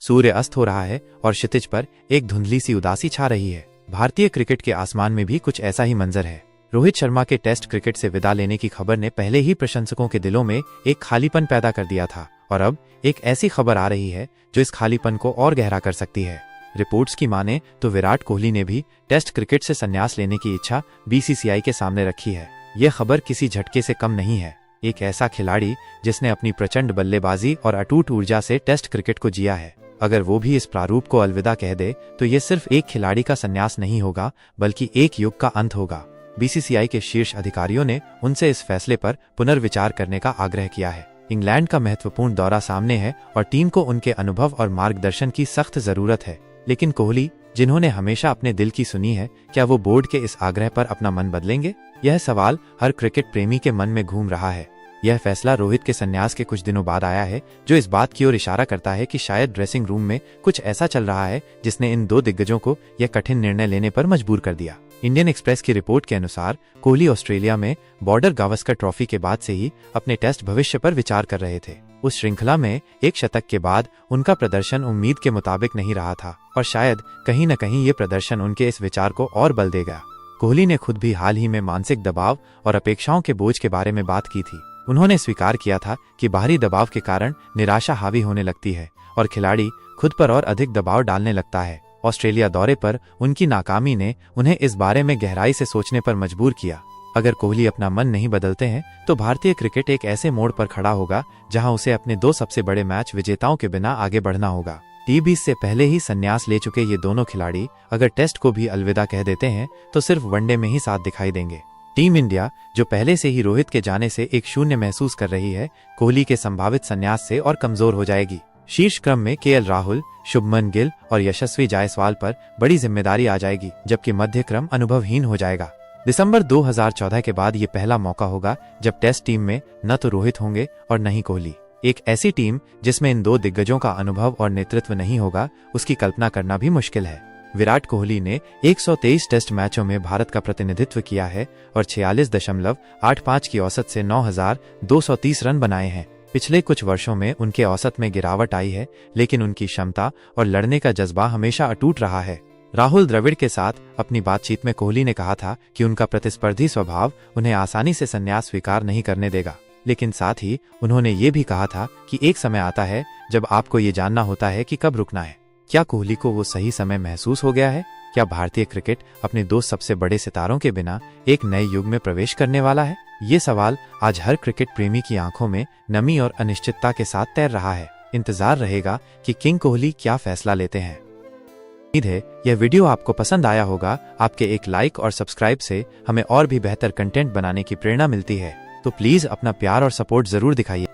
सूर्य अस्त हो रहा है और क्षितिज पर एक धुंधली सी उदासी छा रही है। भारतीय क्रिकेट के आसमान में भी कुछ ऐसा ही मंजर है। रोहित शर्मा के टेस्ट क्रिकेट से विदा लेने की खबर ने पहले ही प्रशंसकों के दिलों में एक खालीपन पैदा कर दिया था और अब एक ऐसी खबर आ रही है जो इस खालीपन को और गहरा कर सकती है। रिपोर्ट्स की माने तो विराट कोहली ने भी टेस्ट क्रिकेट से संन्यास लेने की इच्छा बीसीसीआई के सामने रखी है। यह खबर किसी झटके से कम नहीं है। एक ऐसा खिलाड़ी जिसने अपनी प्रचंड बल्लेबाजी और अटूट ऊर्जा से टेस्ट क्रिकेट को जिया है, अगर वो भी इस प्रारूप को अलविदा कह दे तो ये सिर्फ एक खिलाड़ी का संन्यास नहीं होगा बल्कि एक युग का अंत होगा। बीसीसीआई के शीर्ष अधिकारियों ने उनसे इस फैसले पर पुनर्विचार करने का आग्रह किया है। इंग्लैंड का महत्वपूर्ण दौरा सामने है और टीम को उनके अनुभव और मार्गदर्शन की सख्त जरूरत है। लेकिन कोहली, जिन्होंने हमेशा अपने दिल की सुनी है, क्या वो बोर्ड के इस आग्रह पर अपना मन बदलेंगे? यह सवाल हर क्रिकेट प्रेमी के मन में घूम रहा है। यह फैसला रोहित के संन्यास के कुछ दिनों बाद आया है, जो इस बात की ओर इशारा करता है कि शायद ड्रेसिंग रूम में कुछ ऐसा चल रहा है जिसने इन दो दिग्गजों को यह कठिन निर्णय लेने पर मजबूर कर दिया। इंडियन एक्सप्रेस की रिपोर्ट के अनुसार कोहली ऑस्ट्रेलिया में बॉर्डर गावस्कर ट्रॉफी के बाद से ही अपने टेस्ट भविष्य पर विचार कर रहे थे। उस श्रृंखला में एक शतक के बाद उनका प्रदर्शन उम्मीद के मुताबिक नहीं रहा था और शायद कहीं न कहीं ये प्रदर्शन उनके इस विचार को और बल देगा। कोहली ने खुद भी हाल ही में मानसिक दबाव और अपेक्षाओं के बोझ के बारे में बात की थी। उन्होंने स्वीकार किया था कि बाहरी दबाव के कारण निराशा हावी होने लगती है और खिलाड़ी खुद पर और अधिक दबाव डालने लगता है। ऑस्ट्रेलिया दौरे पर उनकी नाकामी ने उन्हें इस बारे में गहराई से सोचने पर मजबूर किया। अगर कोहली अपना मन नहीं बदलते हैं तो भारतीय क्रिकेट एक ऐसे मोड़ पर खड़ा होगा जहां उसे अपने दो सबसे बड़े मैच विजेताओं के बिना आगे बढ़ना होगा। T20 से पहले ही संन्यास ले चुके ये दोनों खिलाड़ी अगर टेस्ट को भी अलविदा कह देते हैं तो सिर्फ वनडे में ही साथ दिखाई देंगे। टीम इंडिया, जो पहले से ही रोहित के जाने से एक शून्य महसूस कर रही है, कोहली के संभावित संन्यास से और कमजोर हो जाएगी। शीर्ष क्रम में KL राहुल, शुभमन गिल और यशस्वी जायसवाल पर बड़ी जिम्मेदारी आ जाएगी, जबकि मध्य क्रम अनुभवहीन हो जाएगा। दिसंबर 2014 के बाद ये पहला मौका होगा जब टेस्ट टीम में न तो रोहित होंगे और न ही कोहली। एक ऐसी टीम जिसमें इन दो दिग्गजों का अनुभव और नेतृत्व नहीं होगा, उसकी कल्पना करना भी मुश्किल है। विराट कोहली ने 123 टेस्ट मैचों में भारत का प्रतिनिधित्व किया है और 46.85 की औसत से 9,230 रन बनाए हैं। पिछले कुछ वर्षों में उनके औसत में गिरावट आई है, लेकिन उनकी क्षमता और लड़ने का जज्बा हमेशा अटूट रहा है। राहुल द्रविड़ के साथ अपनी बातचीत में कोहली ने कहा था कि उनका प्रतिस्पर्धी स्वभाव उन्हें आसानी से संन्यास स्वीकार नहीं करने देगा, लेकिन साथ ही उन्होंने ये भी कहा था कि एक समय आता है जब आपको ये जानना होता है कि कब रुकना है। क्या कोहली को वो सही समय महसूस हो गया है? क्या भारतीय क्रिकेट अपने दो सबसे बड़े सितारों के बिना एक नए युग में प्रवेश करने वाला है? ये सवाल आज हर क्रिकेट प्रेमी की आंखों में नमी और अनिश्चितता के साथ तैर रहा है। इंतजार रहेगा कि किंग कोहली क्या फैसला लेते हैं। उम्मीद है यह वीडियो आपको पसंद आया होगा। आपके एक लाइक और सब्सक्राइब से हमें और भी बेहतर कंटेंट बनाने की प्रेरणा मिलती है, तो प्लीज अपना प्यार और सपोर्ट जरूर दिखाइए।